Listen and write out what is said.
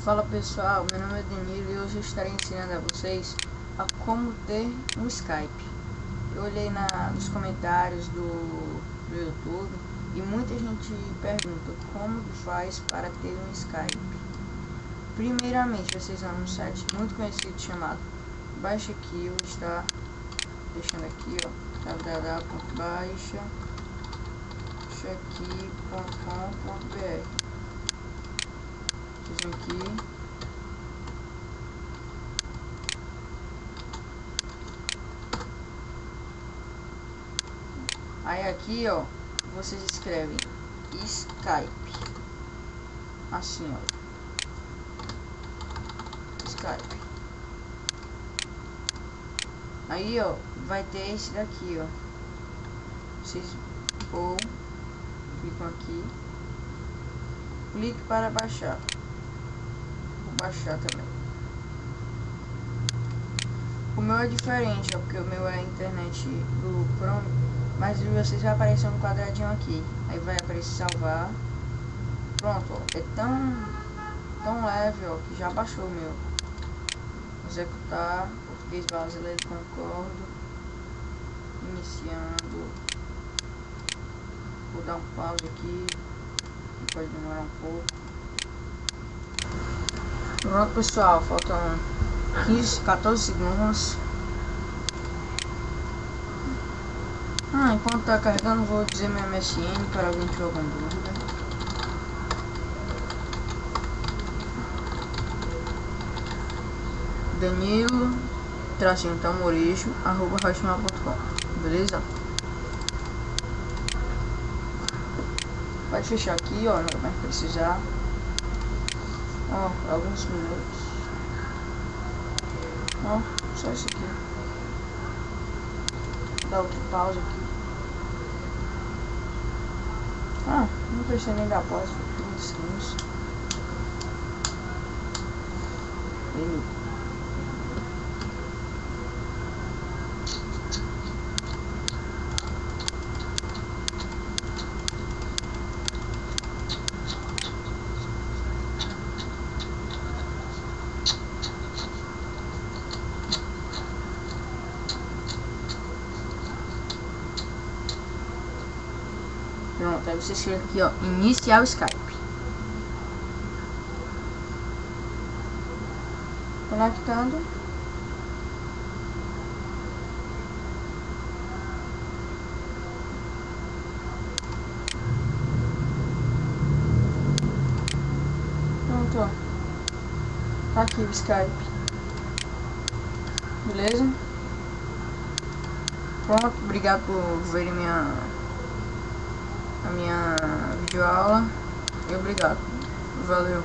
Fala pessoal, meu nome é Danilo e hoje eu estarei ensinando a vocês a como ter um Skype. Eu olhei nos comentários do YouTube e muita gente pergunta como que faz para ter um Skype. Primeiramente, vocês vão num site muito conhecido chamado Baixa Aqui, eu vou estar deixando aqui, ó, www.baixaqui.com.br. Vocês vêm aqui, aí aqui, ó, vocês escrevem Skype, assim, ó, Skype. Aí, ó, vai ter esse daqui, ó. Vocês clicam aqui, clique para baixar. Vou baixar também. O meu é diferente, ó, porque o meu é a internet do Chrome, mas vocês vai aparecer um quadradinho aqui. Aí vai aparecer salvar. Pronto, ó, é tão leve, ó, que já baixou o meu. Executar, português brasileiro, concordo. Iniciando. Vou dar um pause aqui, que pode demorar um pouco. Pronto pessoal, faltam 14 segundos. Enquanto tá carregando, vou dizer meu MSN para alguém tiver alguma dúvida. Danilo_tamorejo@hotmail.com, beleza? Pode fechar aqui, ó, não vai precisar. Ó, alguns minutos. Ó, só isso aqui. Vou dar outro pause aqui. Não precisa nem dar pause, 30 segundos. Pronto, aí você escreve aqui, ó, iniciar o Skype. Conectando. Pronto, ó. Tá aqui o Skype. Beleza? Pronto, obrigado por verem a minha videoaula e obrigado, valeu.